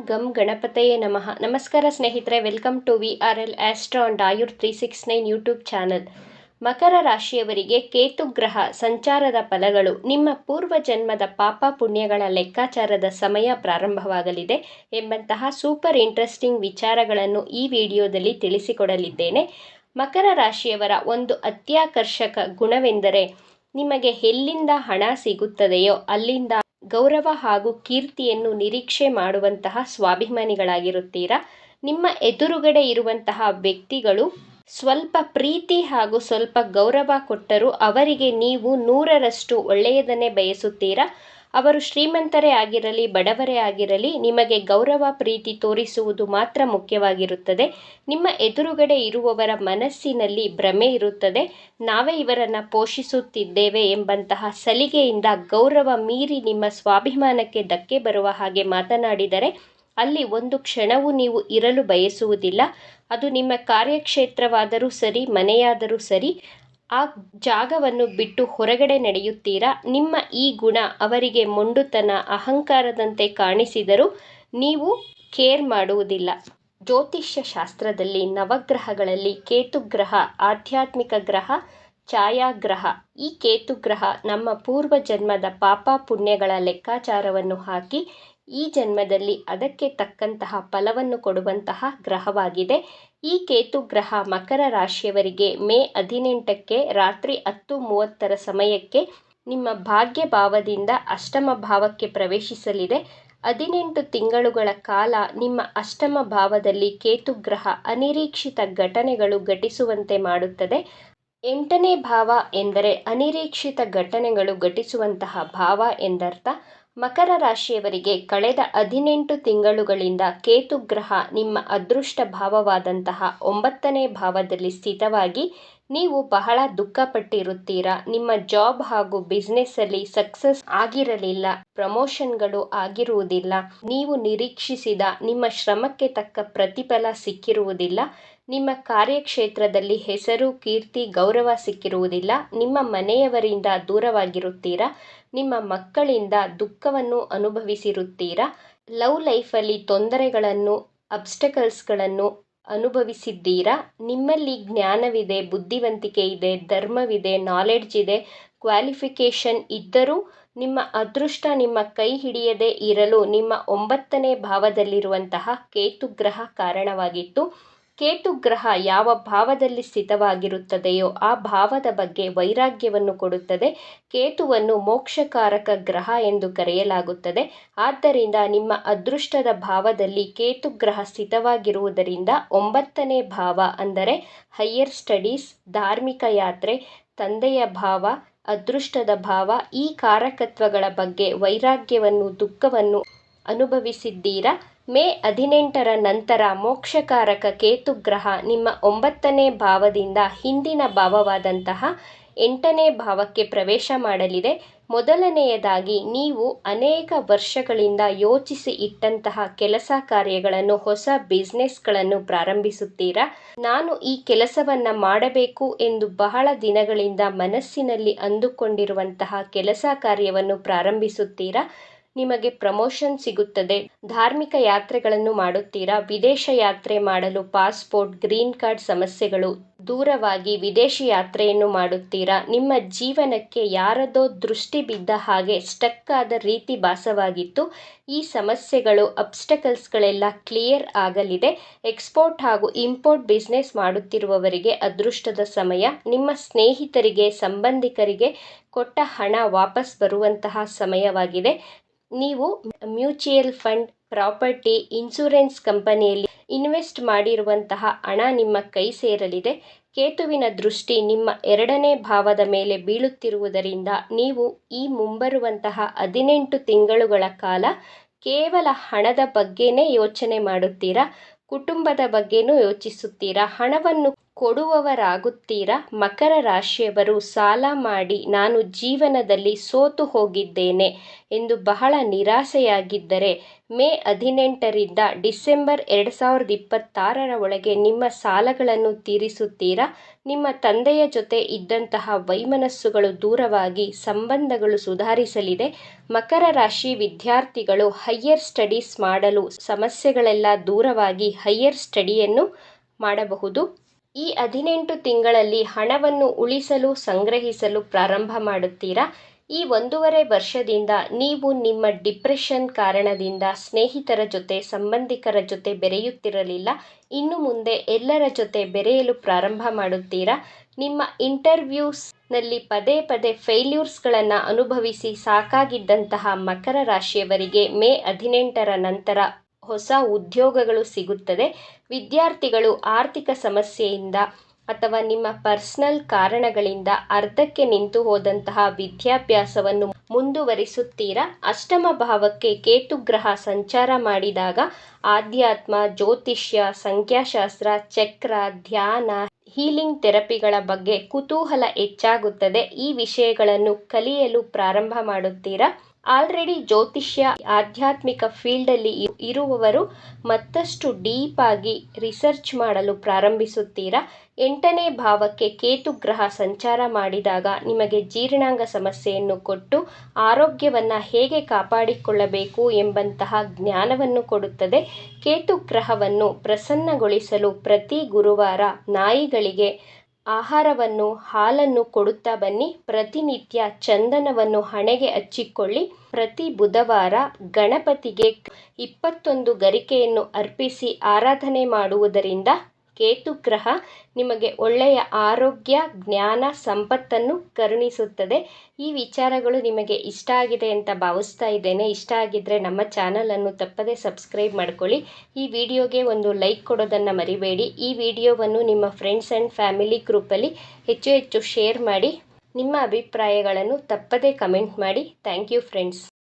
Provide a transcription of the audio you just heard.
ಗಂ ಗಣಪತಯೇ ನಮಃ. ನಮಸ್ಕಾರ ಸ್ನೇಹಿತರೆ, welcome to VRL astro and Ayur 369 YouTube channel. ಮಕರ ರಾಶಿಯವರಿಗೆ ಕೇತು ಗ್ರಹ ಸಂಚಾರದ ಫಲಗಳು. ನಿಮ್ಮ ಪೂರ್ವ ಜನ್ಮದ ಪಾಪ ಪುಣ್ಯಗಳ ಲೆಕ್ಕಾಚಾರದ ಸಮಯ ಪ್ರಾರಂಭವಾಗಲಿದೆ ಎಂಬಂತಹ ಸೂಪರ್ ಇಂಟ್ರೆಸ್ಟಿಂಗ್ ವಿಚಾರಗಳನ್ನು ಈ ವಿಡಿಯೋದಲ್ಲಿ ತಿಳಿಸಿಕೊಡಲಿದ್ದೇನೆ. ಮಕರ ರಾಶಿಯವರ ಒಂದು ಅತ್ಯಾಕರ್ಷಕ ಗುಣವೆಂದರೆ ನಿಮಗೆ ಎಲ್ಲಿಂದ ಹಣ ಸಿಗುತ್ತದೆಯೋ ಅಲ್ಲಿಂದ ಗೌರವ ಹಾಗೂ ಕೀರ್ತಿಯನ್ನು ನಿರೀಕ್ಷೆ ಮಾಡುವಂತಹ ಸ್ವಾಭಿಮಾನಿಗಳಾಗಿರುತ್ತೀರಾ. ನಿಮ್ಮ ಎದುರುಗಡೆ ಇರುವಂತಹ ವ್ಯಕ್ತಿಗಳು ಸ್ವಲ್ಪ ಪ್ರೀತಿ ಹಾಗೂ ಸ್ವಲ್ಪ ಗೌರವ ಕೊಟ್ಟರೂ ಅವರಿಗೆ ನೀವು 100ರಷ್ಟು ಒಳ್ಳೆಯದನ್ನೇ ಬಯಸುತ್ತೀರಾ. ಅವರು ಶ್ರೀಮಂತರೇ ಆಗಿರಲಿ ಬಡವರೇ ಆಗಿರಲಿ, ನಿಮಗೆ ಗೌರವ ಪ್ರೀತಿ ತೋರಿಸುವುದು ಮಾತ್ರ ಮುಖ್ಯವಾಗಿರುತ್ತದೆ. ನಿಮ್ಮ ಎದುರುಗಡೆ ಇರುವವರ ಮನಸ್ಸಿನಲ್ಲಿ ಭ್ರಮೆ ಇರುತ್ತದೆ, ನಾವೇ ಇವರನ್ನು ಪೋಷಿಸುತ್ತಿದ್ದೇವೆ ಎಂಬಂತಹ ಸಲಿಗೆಯಿಂದ ಗೌರವ ಮೀರಿ ನಿಮ್ಮ ಸ್ವಾಭಿಮಾನಕ್ಕೆ ಧಕ್ಕೆ ಬರುವ ಹಾಗೆ ಮಾತನಾಡಿದರೆ ಅಲ್ಲಿ ಒಂದು ಕ್ಷಣವೂ ನೀವು ಇರಲು ಬಯಸುವುದಿಲ್ಲ. ಅದು ನಿಮ್ಮ ಕಾರ್ಯಕ್ಷೇತ್ರವಾದರೂ ಸರಿ, ಮನೆಯಾದರೂ ಸರಿ, ಆ ಜಾಗವನ್ನು ಬಿಟ್ಟು ಹೊರಗಡೆ ನಡೆಯುತ್ತೀರಾ. ನಿಮ್ಮ ಈ ಗುಣ ಅವರಿಗೆ ಮೊಂಡುತನ, ಅಹಂಕಾರದಂತೆ ಕಾಣಿಸಿದರೂ ನೀವು ಕೇರ್ ಮಾಡುವುದಿಲ್ಲ. ಜ್ಯೋತಿಷ್ಯ ಶಾಸ್ತ್ರದಲ್ಲಿ ನವಗ್ರಹಗಳಲ್ಲಿ ಕೇತುಗ್ರಹ ಆಧ್ಯಾತ್ಮಿಕ ಗ್ರಹ, ಛಾಯಾಗ್ರಹ. ಈ ಕೇತುಗ್ರಹ ನಮ್ಮ ಪೂರ್ವ ಜನ್ಮದ ಪಾಪ ಪುಣ್ಯಗಳ ಲೆಕ್ಕಾಚಾರವನ್ನು ಹಾಕಿ ಈ ಜನ್ಮದಲ್ಲಿ ಅದಕ್ಕೆ ತಕ್ಕಂತಹ ಫಲವನ್ನು ಕೊಡುವಂತಹ ಗ್ರಹವಾಗಿದೆ. ಈ ಕೇತುಗ್ರಹ ಮಕರ ರಾಶಿಯವರಿಗೆ ಮೇ 18ಕ್ಕೆ ರಾತ್ರಿ 10:30 ಸಮಯಕ್ಕೆ ನಿಮ್ಮ ಭಾಗ್ಯ ಭಾವದಿಂದ ಅಷ್ಟಮ ಭಾವಕ್ಕೆ ಪ್ರವೇಶಿಸಲಿದೆ. 18 ತಿಂಗಳುಗಳ ಕಾಲ ನಿಮ್ಮ ಅಷ್ಟಮ ಭಾವದಲ್ಲಿ ಕೇತುಗ್ರಹ ಅನಿರೀಕ್ಷಿತ ಘಟನೆಗಳು ಘಟಿಸುವಂತೆ ಮಾಡುತ್ತದೆ. 8ನೇ ಭಾವ ಎಂದರೆ ಅನಿರೀಕ್ಷಿತ ಘಟನೆಗಳು ಘಟಿಸುವಂತಹ ಭಾವ ಎಂದರ್ಥ. ಮಕರ ರಾಶಿಯವರಿಗೆ ಕಳೆದ 18 ತಿಂಗಳುಗಳಿಂದ ಕೇತುಗ್ರಹ ನಿಮ್ಮ ಅದೃಷ್ಟ ಭಾವವಾದಂತಹ 9ನೇ ಭಾವದಲ್ಲಿ ಸ್ಥಿತವಾಗಿ ನೀವು ಬಹಳ ದುಃಖಪಟ್ಟಿರುತ್ತೀರಾ. ನಿಮ್ಮ ಜಾಬ್ ಹಾಗೂ ಬಿಸ್ನೆಸ್ಸಲ್ಲಿ ಸಕ್ಸಸ್ ಆಗಿರಲಿಲ್ಲ, ಪ್ರಮೋಷನ್ಗಳು ಆಗಿರುವುದಿಲ್ಲ, ನೀವು ನಿರೀಕ್ಷಿಸಿದ ನಿಮ್ಮ ಶ್ರಮಕ್ಕೆ ತಕ್ಕ ಪ್ರತಿಫಲ ಸಿಕ್ಕಿರುವುದಿಲ್ಲ, ನಿಮ್ಮ ಕಾರ್ಯಕ್ಷೇತ್ರದಲ್ಲಿ ಹೆಸರು, ಕೀರ್ತಿ, ಗೌರವ ಸಿಕ್ಕಿರುವುದಿಲ್ಲ, ನಿಮ್ಮ ಮನೆಯವರಿಂದ ದೂರವಾಗಿರುತ್ತೀರಾ, ನಿಮ್ಮ ಮಕ್ಕಳಿಂದ ದುಃಖವನ್ನು ಅನುಭವಿಸಿರುತ್ತೀರಾ, ಲವ್ ಲೈಫಲ್ಲಿ ತೊಂದರೆಗಳನ್ನು, ಅಬ್ಸ್ಟಕಲ್ಸ್ಗಳನ್ನು ಅನುಭವಿಸಿದ್ದೀರಾ. ನಿಮ್ಮಲ್ಲಿ ಜ್ಞಾನವಿದೆ, ಬುದ್ಧಿವಂತಿಕೆ ಇದೆ, ಧರ್ಮವಿದೆ, ನಾಲೆಡ್ಜ್ ಇದೆ, ಕ್ವಾಲಿಫಿಕೇಷನ್ ಇದ್ದರೂ ನಿಮ್ಮ ಅದೃಷ್ಟ ನಿಮ್ಮ ಕೈ ಹಿಡಿಯದೇ ಇರಲು ನಿಮ್ಮ 9ನೇ ಭಾವದಲ್ಲಿರುವಂತಹ ಕೇತುಗ್ರಹ ಕಾರಣವಾಗಿತ್ತು. ಕೇತುಗ್ರಹ ಯಾವ ಭಾವದಲ್ಲಿ ಸ್ಥಿತವಾಗಿರುತ್ತದೆಯೋ ಆ ಭಾವದ ಬಗ್ಗೆ ವೈರಾಗ್ಯವನ್ನು ಕೊಡುತ್ತದೆ. ಕೇತುವನ್ನು ಮೋಕ್ಷಕಾರಕ ಗ್ರಹ ಎಂದು ಕರೆಯಲಾಗುತ್ತದೆ. ಆದ್ದರಿಂದ ನಿಮ್ಮ ಅದೃಷ್ಟದ ಭಾವದಲ್ಲಿ ಕೇತುಗ್ರಹ ಸ್ಥಿತವಾಗಿರುವುದರಿಂದ 9ನೇ ಭಾವ ಅಂದರೆ ಹೈಯರ್ ಸ್ಟಡೀಸ್, ಧಾರ್ಮಿಕ ಯಾತ್ರೆ, ತಂದೆಯ ಭಾವ, ಅದೃಷ್ಟದ ಭಾವ, ಈ ಕಾರಕತ್ವಗಳ ಬಗ್ಗೆ ವೈರಾಗ್ಯವನ್ನು, ದುಃಖವನ್ನು ಅನುಭವಿಸಿದ್ದೀರಾ. ಮೇ 18ರ ನಂತರ ಮೋಕ್ಷಕಾರಕ ಕೇತುಗ್ರಹ ನಿಮ್ಮ 9ನೇ ಭಾವದಿಂದ ಹಿಂದಿನ ಭಾವವಾದಂತಹ 8ನೇ ಭಾವಕ್ಕೆ ಪ್ರವೇಶ ಮಾಡಲಿದೆ. ಮೊದಲನೆಯದಾಗಿ ನೀವು ಅನೇಕ ವರ್ಷಗಳಿಂದ ಯೋಚಿಸಿ ಇಟ್ಟಂತಹ ಕೆಲಸ ಕಾರ್ಯಗಳನ್ನು, ಹೊಸ ಬಿಸ್ನೆಸ್ಗಳನ್ನು ಪ್ರಾರಂಭಿಸುತ್ತೀರಾ. ನಾನು ಈ ಕೆಲಸವನ್ನು ಮಾಡಬೇಕು ಎಂದು ಬಹಳ ದಿನಗಳಿಂದ ಮನಸ್ಸಿನಲ್ಲಿ ಅಂದುಕೊಂಡಿರುವಂತಹ ಕೆಲಸ ಕಾರ್ಯವನ್ನು ಪ್ರಾರಂಭಿಸುತ್ತೀರಾ. ನಿಮಗೆ ಪ್ರಮೋಷನ್ ಸಿಗುತ್ತದೆ, ಧಾರ್ಮಿಕ ಯಾತ್ರೆಗಳನ್ನು ಮಾಡುತ್ತೀರಾ, ವಿದೇಶ ಯಾತ್ರೆ ಮಾಡಲು ಪಾಸ್ಪೋರ್ಟ್, ಗ್ರೀನ್ ಕಾರ್ಡ್ ಸಮಸ್ಯೆಗಳು ದೂರವಾಗಿ ವಿದೇಶಿ ಯಾತ್ರೆಯನ್ನು ಮಾಡುತ್ತೀರಾ. ನಿಮ್ಮ ಜೀವನಕ್ಕೆ ಯಾರದೋ ದೃಷ್ಟಿ ಬಿದ್ದ ಹಾಗೆ ಸ್ಟಕ್ ಆದ ರೀತಿ ಭಾಸವಾಗಿತ್ತು. ಈ ಸಮಸ್ಯೆಗಳು, ಅಬ್ಸ್ಟಕಲ್ಸ್ಗಳೆಲ್ಲ ಕ್ಲಿಯರ್ ಆಗಲಿದೆ. ಎಕ್ಸ್ಪೋರ್ಟ್ ಹಾಗೂ ಇಂಪೋರ್ಟ್ ಬಿಸ್ನೆಸ್ ಮಾಡುತ್ತಿರುವವರಿಗೆ ಅದೃಷ್ಟದ ಸಮಯ. ನಿಮ್ಮ ಸ್ನೇಹಿತರಿಗೆ, ಸಂಬಂಧಿಕರಿಗೆ ಕೊಟ್ಟ ಹಣ ವಾಪಸ್ ಬರುವಂತಹ ಸಮಯವಾಗಿದೆ. ನೀವು ಮ್ಯೂಚುಯಲ್ ಫಂಡ್, ಪ್ರಾಪರ್ಟಿ, ಇನ್ಶೂರೆನ್ಸ್ ಕಂಪನಿಯಲ್ಲಿ ಇನ್ವೆಸ್ಟ್ ಮಾಡಿರುವಂತಹ ಹಣ ನಿಮ್ಮ ಕೈ ಸೇರಲಿದೆ. ಕೇತುವಿನ ದೃಷ್ಟಿ ನಿಮ್ಮ 2ನೇ ಭಾವದ ಮೇಲೆ ಬೀಳುತ್ತಿರುವುದರಿಂದ ನೀವು ಈ ಮುಂಬರುವಂತಹ 18 ತಿಂಗಳುಗಳ ಕಾಲ ಕೇವಲ ಹಣದ ಬಗ್ಗೆನೇ ಯೋಚನೆ ಮಾಡುತ್ತೀರಾ. ಕುಟುಂಬದ ಬಗ್ಗೆನೂ ಯೋಚಿಸುತ್ತೀರಾ. ಹಣವನ್ನು ಕೊಡುವವರಾಗುತ್ತೀರಾ? ಮಕರ ರಾಶಿಯವರು ಸಾಲ ಮಾಡಿ ನಾನು ಜೀವನದಲ್ಲಿ ಸೋತು ಹೋಗಿದ್ದೇನೆ ಎಂದು ಬಹಳ ನಿರಾಸೆಯಾಗಿದ್ದರೆ ಮೇ 18ರಿಂದ ಡಿಸೆಂಬರ್ 2026ರ ಒಳಗೆ ನಿಮ್ಮ ಸಾಲಗಳನ್ನು ತೀರಿಸುತ್ತೀರಾ? ನಿಮ್ಮ ತಂದೆಯ ಜೊತೆ ಇದ್ದಂತಹ ವೈಮನಸ್ಸುಗಳು ದೂರವಾಗಿ ಸಂಬಂಧಗಳು ಸುಧಾರಿಸಲಿದೆ. ಮಕರ ರಾಶಿ ವಿದ್ಯಾರ್ಥಿಗಳು ಹೈಯರ್ ಸ್ಟಡೀಸ್ ಮಾಡಲು ಸಮಸ್ಯೆಗಳೆಲ್ಲ ದೂರವಾಗಿ ಹೈಯರ್ ಸ್ಟಡಿಯನ್ನು ಮಾಡಬಹುದು. ಈ 18 ತಿಂಗಳಲ್ಲಿ ಹಣವನ್ನು ಉಳಿಸಲು ಸಂಗ್ರಹಿಸಲು ಪ್ರಾರಂಭ ಮಾಡುತ್ತೀರಾ? ಈ 1.5 ವರ್ಷದಿಂದ ನೀವು ನಿಮ್ಮ ಡಿಪ್ರೆಷನ್ ಕಾರಣದಿಂದ ಸ್ನೇಹಿತರ ಜೊತೆ ಸಂಬಂಧಿಕರ ಜೊತೆ ಬೆರೆಯುತ್ತಿರಲಿಲ್ಲ. ಇನ್ನು ಮುಂದೆ ಎಲ್ಲರ ಜೊತೆ ಬೆರೆಯಲು ಪ್ರಾರಂಭ ಮಾಡುತ್ತೀರಾ? ನಿಮ್ಮ ಇಂಟರ್ವ್ಯೂಸ್ನಲ್ಲಿ ಪದೇ ಪದೇ ಫೇಲ್ಯೂರ್ಸ್ಗಳನ್ನು ಅನುಭವಿಸಿ ಸಾಕಾಗಿದ್ದಂತಹ ಮಕರ ರಾಶಿಯವರಿಗೆ ಮೇ 18ರ ನಂತರ ಹೊಸ ಉದ್ಯೋಗಗಳು ಸಿಗುತ್ತದೆ. ವಿದ್ಯಾರ್ಥಿಗಳು ಆರ್ಥಿಕ ಸಮಸ್ಯೆಯಿಂದ ಅಥವಾ ನಿಮ್ಮ ಪರ್ಸನಲ್ ಕಾರಣಗಳಿಂದ ಅರ್ಧಕ್ಕೆ ನಿಂತು ಹೋದಂತಹ ವಿದ್ಯಾಭ್ಯಾಸವನ್ನು ಮುಂದುವರಿಸುತ್ತೀರಾ? ಅಷ್ಟಮ ಭಾವಕ್ಕೆ ಕೇತು ಗ್ರಹ ಸಂಚಾರ ಮಾಡಿದಾಗ ಆಧ್ಯಾತ್ಮ, ಜ್ಯೋತಿಷ್ಯ, ಸಂಖ್ಯಾಶಾಸ್ತ್ರ, ಚಕ್ರ, ಧ್ಯಾನ, ಹೀಲಿಂಗ್ ಥೆರಪಿಗಳ ಬಗ್ಗೆ ಕುತೂಹಲ ಹೆಚ್ಚಾಗುತ್ತದೆ. ಈ ವಿಷಯಗಳನ್ನು ಕಲಿಯಲು ಪ್ರಾರಂಭ ಮಾಡುತ್ತೀರಾ? ಆಲ್ರೆಡಿ ಜ್ಯೋತಿಷ್ಯ, ಆಧ್ಯಾತ್ಮಿಕ ಫೀಲ್ಡಲ್ಲಿ ಇರುವವರು ಮತ್ತಷ್ಟು ಡೀಪ್ ಆಗಿ ರಿಸರ್ಚ್ ಮಾಡಲು ಪ್ರಾರಂಭಿಸುತ್ತೀರಾ? 8ನೇ ಭಾವಕ್ಕೆ ಕೇತು ಗ್ರಹ ಸಂಚಾರ ಮಾಡಿದಾಗ ನಿಮಗೆ ಜೀರ್ಣಾಂಗ ಸಮಸ್ಯೆಯನ್ನು ಕೊಟ್ಟು ಆರೋಗ್ಯವನ್ನು ಹೇಗೆ ಕಾಪಾಡಿಕೊಳ್ಳಬೇಕು ಎಂಬಂತಹ ಜ್ಞಾನವನ್ನು ಕೊಡುತ್ತದೆ. ಕೇತು ಗ್ರಹವನ್ನು ಪ್ರಸನ್ನಗೊಳಿಸಲು ಪ್ರತಿ ಗುರುವಾರ ನಾಯಿಗಳಿಗೆ ಆಹಾರವನ್ನು, ಹಾಲನ್ನು ಕೊಡುತ್ತಾ ಬನ್ನಿ. ಪ್ರತಿನಿತ್ಯ ಚಂದನವನ್ನು ಹಣೆಗೆ ಹಚ್ಚಿಕೊಳ್ಳಿ. ಪ್ರತಿ ಬುಧವಾರ ಗಣಪತಿಗೆ 21 ಗರಿಕೆಯನ್ನು ಅರ್ಪಿಸಿ ಆರಾಧನೆ ಮಾಡುವುದರಿಂದ ಕೇತು ಗ್ರಹ ನಿಮಗೆ ಒಳ್ಳೆಯ ಆರೋಗ್ಯ, ಜ್ಞಾನ, ಸಂಪತ್ತನ್ನು ಕರುಣಿಸುತ್ತದೆ. ಈ ವಿಚಾರಗಳು ನಿಮಗೆ ಇಷ್ಟ ಆಗಿದೆ ಅಂತ ಭಾವಿಸ್ತಾ ಇದ್ದೇನೆ. ಇಷ್ಟ ಆಗಿದ್ದರೆ ನಮ್ಮ ಚಾನಲನ್ನು ತಪ್ಪದೇ ಸಬ್ಸ್ಕ್ರೈಬ್ ಮಾಡ್ಕೊಳ್ಳಿ. ಈ ವಿಡಿಯೋಗೆ ಒಂದು ಲೈಕ್ ಕೊಡೋದನ್ನು ಮರಿಬೇಡಿ. ಈ ವಿಡಿಯೋವನ್ನು ನಿಮ್ಮ ಫ್ರೆಂಡ್ಸ್ ಆ್ಯಂಡ್ ಫ್ಯಾಮಿಲಿ ಗ್ರೂಪಲ್ಲಿ ಹೆಚ್ಚು ಶೇರ್ ಮಾಡಿ. ನಿಮ್ಮ ಅಭಿಪ್ರಾಯಗಳನ್ನು ತಪ್ಪದೇ ಕಮೆಂಟ್ ಮಾಡಿ. Thank you friends.